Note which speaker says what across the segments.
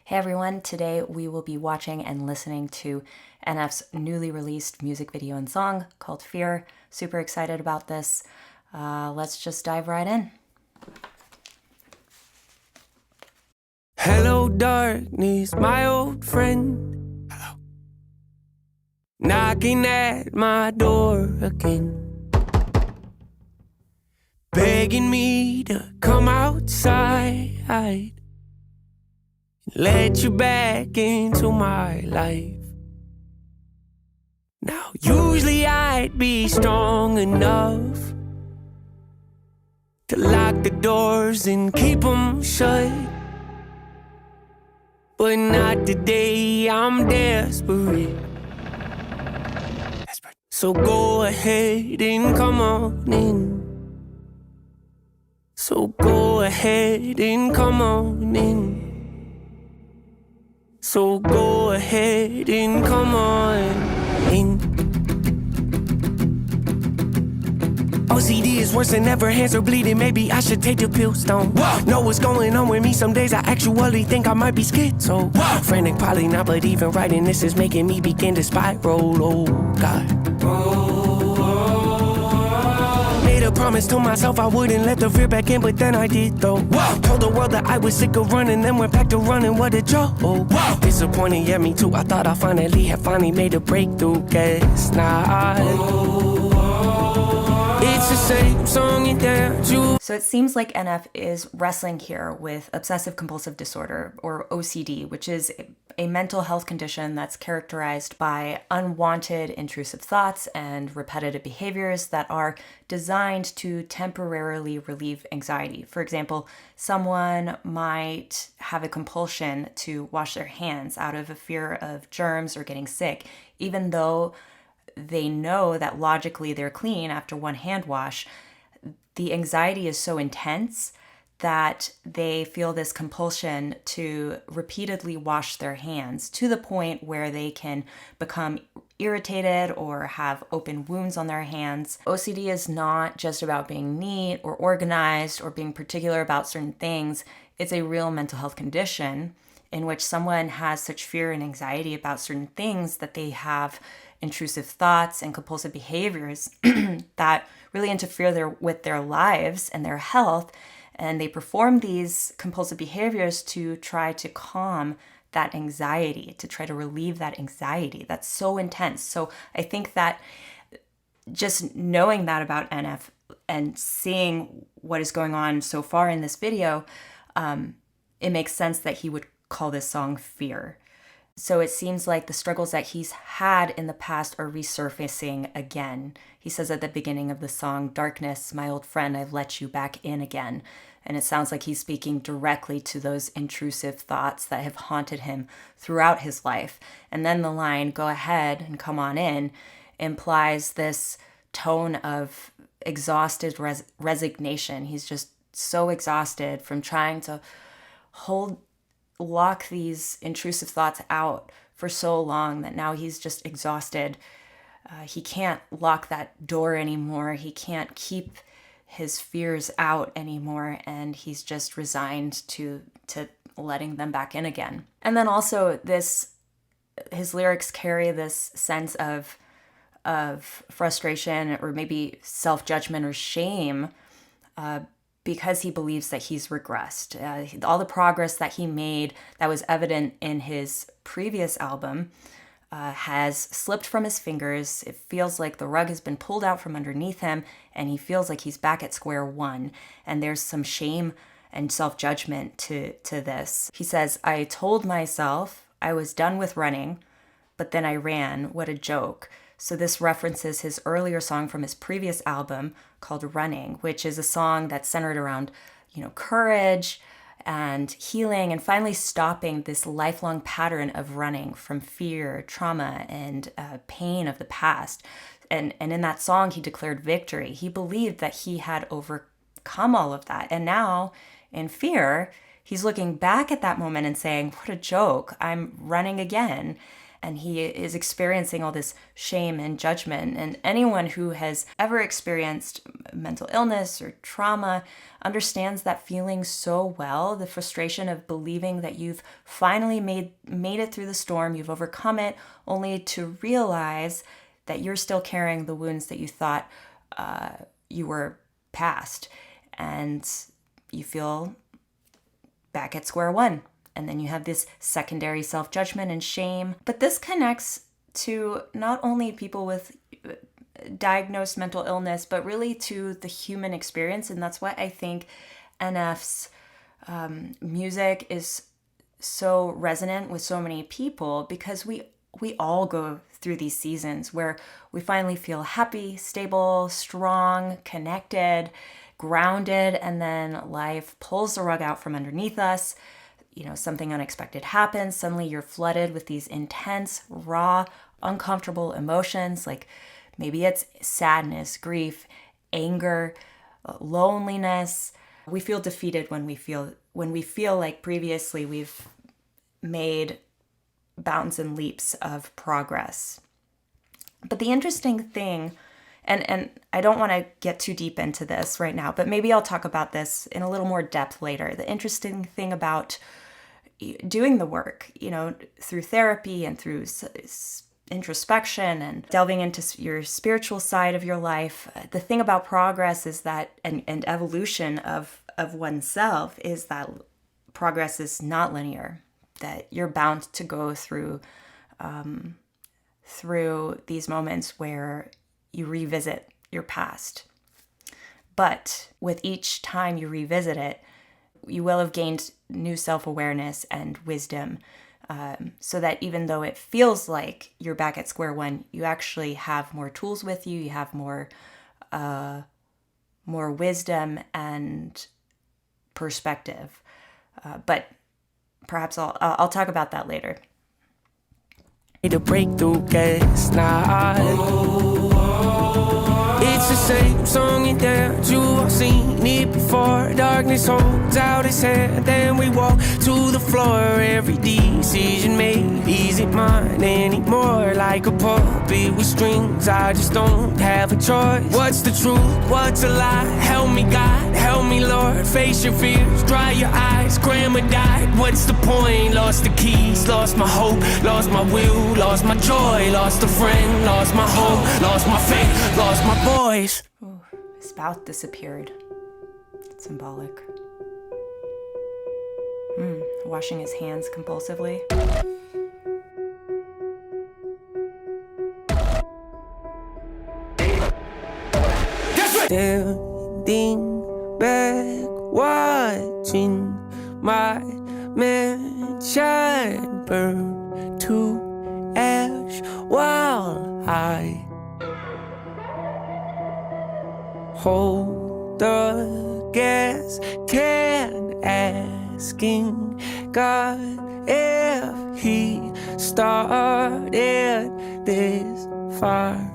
Speaker 1: Hey everyone, today we will be watching and listening to NF's newly released music video and song called Fear. Super excited about this. Let's just dive right in.
Speaker 2: Hello, darkness, my old friend. Hello. Knocking at my door again, begging me to come outside, let you back into my life. Now, usually I'd be strong enough to lock the doors and keep them shut, but not today, I'm desperate. So go ahead and come on in. So go ahead and come on in. So go ahead and come on in. OCD is worse than ever, hands are bleeding, maybe I should take the pills down. Know what's going on with me, some days I actually think I might be schizo. Frantic, probably not, but even writing this is making me begin to spiral, oh God. Made a promise to myself I wouldn't let the fear back in, but then I did though. Told the world that I was sick of running, then went back to running, what a joke. Disappointing, yeah, me too, I thought I finally made a breakthrough, guess not. It's the same song and dance you.
Speaker 1: So it seems like NF is wrestling here with obsessive compulsive disorder, or OCD, which is a mental health condition that's characterized by unwanted intrusive thoughts and repetitive behaviors that are designed to temporarily relieve anxiety. For example, someone might have a compulsion to wash their hands out of a fear of germs or getting sick, even though they know that logically they're clean after one hand wash. The anxiety is so intense that they feel this compulsion to repeatedly wash their hands to the point where they can become irritated or have open wounds on their hands. OCD is not just about being neat or organized or being particular about certain things. It's a real mental health condition in which someone has such fear and anxiety about certain things that they have intrusive thoughts and compulsive behaviors that really interfere with their lives and their health. And they perform these compulsive behaviors to try to calm that anxiety, to try to relieve that anxiety that's so intense. So I think that just knowing that about NF and seeing what is going on so far in this video, it makes sense that he would call this song Fear. So it seems like the struggles that he's had in the past are resurfacing again. He says at the beginning of the song, "Darkness, my old friend, I've let you back in again." And it sounds like he's speaking directly to those intrusive thoughts that have haunted him throughout his life. And then the line, "Go ahead and come on in," implies this tone of exhausted resignation. He's just so exhausted from trying to lock these intrusive thoughts out for so long that now he's just exhausted. He can't lock that door anymore. He can't keep his fears out anymore, and he's just resigned to letting them back in again. And then also his lyrics carry this sense of frustration or maybe self-judgment or shame, because he believes that he's regressed. All the progress that he made that was evident in his previous album has slipped from his fingers. It feels like the rug has been pulled out from underneath him, and he feels like he's back at square one. And there's some shame and self-judgment to this. He says, "I told myself I was done with running, but then I ran. What a joke." So this references his earlier song from his previous album called Running, which is a song that's centered around, courage and healing and finally stopping this lifelong pattern of running from fear, trauma, and pain of the past. And in that song, he declared victory. He believed that he had overcome all of that. And now, in Fear, he's looking back at that moment and saying, what a joke, I'm running again. and he is experiencing all this shame and judgment. And anyone who has ever experienced mental illness or trauma understands that feeling so well, the frustration of believing that you've finally made it through the storm, you've overcome it, only to realize that you're still carrying the wounds that you thought you were past. And you feel back at square one. And then you have this secondary self-judgment and shame. But this connects to not only people with diagnosed mental illness, but really to the human experience. And that's why I think NF's music is so resonant with so many people, because we all go through these seasons where we finally feel happy, stable, strong, connected, grounded, and then life pulls the rug out from underneath us. Something unexpected happens. Suddenly you're flooded with these intense, raw, uncomfortable emotions. Like maybe it's sadness, grief, anger, loneliness. We feel defeated when we feel like previously we've made bounds and leaps of progress. But the interesting thing, and I don't want to get too deep into this right now, but maybe I'll talk about this in a little more depth later. The interesting thing about doing the work, through therapy and through introspection and delving into your spiritual side of your life, the thing about progress is that, and evolution of oneself, is that progress is not linear, that you're bound to go through these moments where you revisit your past. But with each time you revisit it, you will have gained new self-awareness and wisdom, so that even though it feels like you're back at square one, you actually have more tools with you, you have more wisdom and perspective. But perhaps I'll talk about that later.
Speaker 2: The breakthrough gets it's the same song and dance, you have seen it before. Darkness holds out its hand, then we walk to the floor. Every decision made isn't mine anymore. Like a puppet with strings, I just don't have a choice. What's the truth, what's a lie? Help me God, help me Lord. Face your fears, dry your eyes. Grandma died, what's the point? Lost the keys, lost my hope, lost my will, lost my joy, lost a friend, lost my hope, lost my faith, lost my voice.
Speaker 1: Ooh, his mouth disappeared. It's symbolic. Washing his hands compulsively.
Speaker 2: Standing back, watching my mansion burn to ash while I hold the gas can, asking God if He started this fire.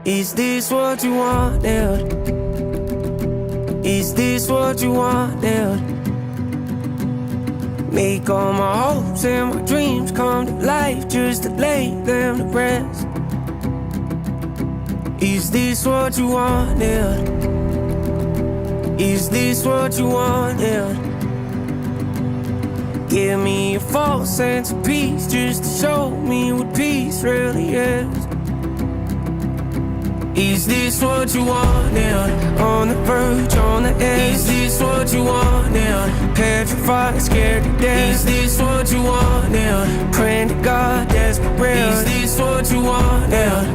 Speaker 2: Is this what you wanted? Is this what you wanted? Make all my hopes and my dreams come to life just to lay them to rest. Is this what you wanted? Is this what you wanted? Give me a false sense of peace just to show me what peace really is. Is this what you wanted? On the verge, on the edge. Is this what you wanted? Petrified, scared to death. Is this what you wanted? Praying to God, desperate. Is this what you wanted?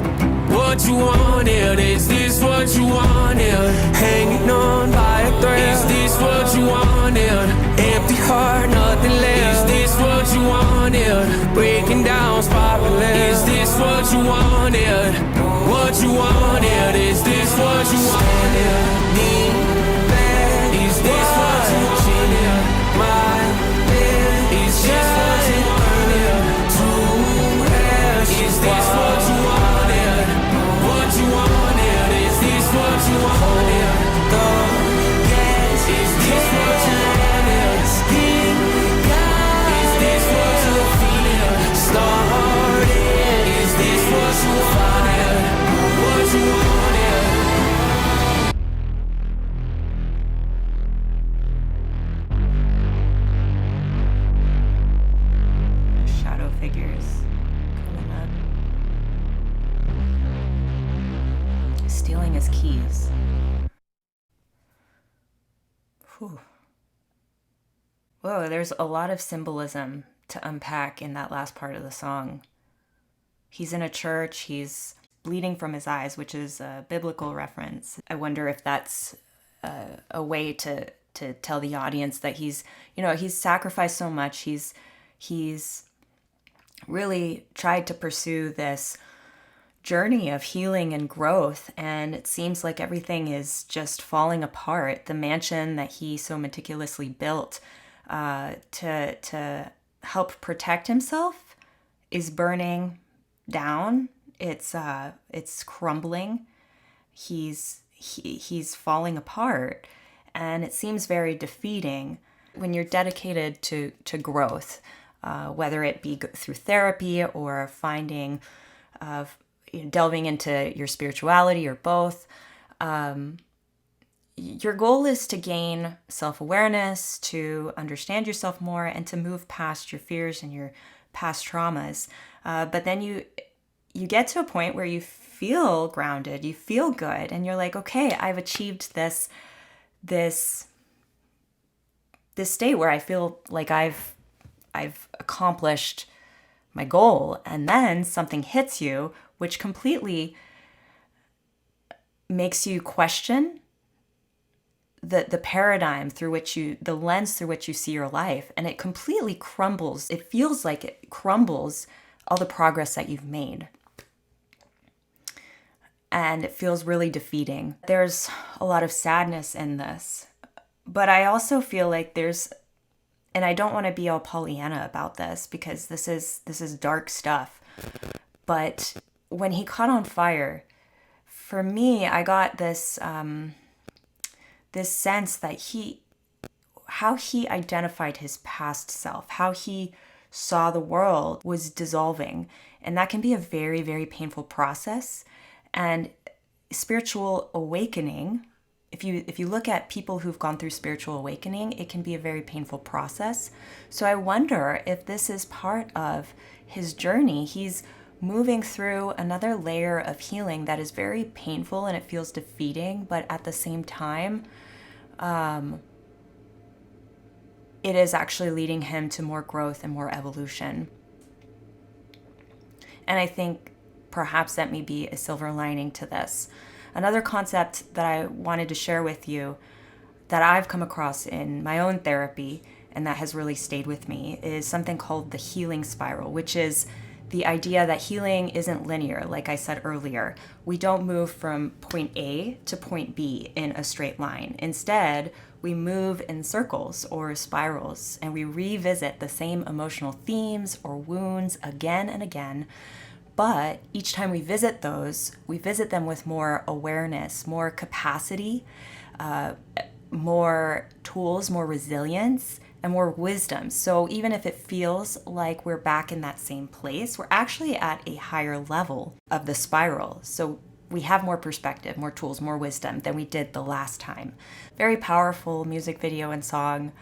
Speaker 2: What you wanted? Is this what you wanted? Hanging on by a thread. Is this what you wanted? Empty heart, nothing left. Is this what you wanted? Breaking down, spiraling. Is this what you wanted? What you wanted? Is this what you wanted? Is this what you wanted? My bed is this what you wanted? To ash. Is this what you wanted? What you wanted? Is this what you wanted? The gas. Is this what you wanted? Is this what you wanted?
Speaker 1: figures coming up, stealing his keys. Whew. Whoa, there's a lot of symbolism to unpack in that last part of the song. He's in a church, he's bleeding from his eyes, which is a biblical reference. I wonder if that's a way to tell the audience that he's sacrificed so much. He's really tried to pursue this journey of healing and growth, and it seems like everything is just falling apart. The mansion that he so meticulously built to help protect himself is burning down. It's crumbling. He's falling apart, and it seems very defeating when you're dedicated to growth, whether it be through therapy or finding delving into your spirituality or both. Your goal is to gain self-awareness, to understand yourself more, and to move past your fears and your past traumas. But then you get to a point where you feel grounded, you feel good, and you're like, okay, I've achieved this state where I feel like I've accomplished my goal. And then something hits you, which completely makes you question the paradigm through which the lens through which you see your life, and it completely crumbles. It feels like it crumbles all the progress that you've made. And it feels really defeating. There's a lot of sadness in this, but I also feel like and I don't want to be all Pollyanna about this because this is dark stuff, but when he caught on fire, for me, I got this sense that how he identified his past self, how he saw the world was dissolving. And that can be a very, very painful process. And spiritual awakening, if you look at people who've gone through spiritual awakening, it can be a very painful process. So I wonder if this is part of his journey. He's moving through another layer of healing that is very painful and it feels defeating, but at the same time, it is actually leading him to more growth and more evolution. And I think perhaps that may be a silver lining to this. Another concept that I wanted to share with you that I've come across in my own therapy and that has really stayed with me is something called the healing spiral, which is the idea that healing isn't linear, like I said earlier. We don't move from point A to point B in a straight line. Instead, we move in circles or spirals, and we revisit the same emotional themes or wounds again and again. But each time we visit them with more awareness, more capacity, more tools, more resilience, and more wisdom. So even if it feels like we're back in that same place, we're actually at a higher level of the spiral. So we have more perspective, more tools, more wisdom than we did the last time. Very powerful music video and song.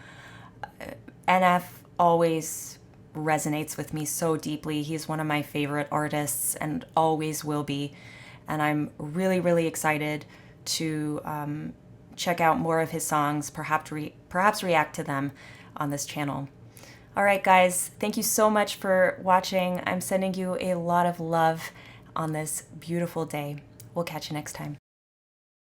Speaker 1: NF always resonates with me so deeply. He's one of my favorite artists and always will be. And I'm really, really excited to check out more of his songs, perhaps react to them on this channel. All right, guys, thank you so much for watching. I'm sending you a lot of love on this beautiful day. We'll catch you next time.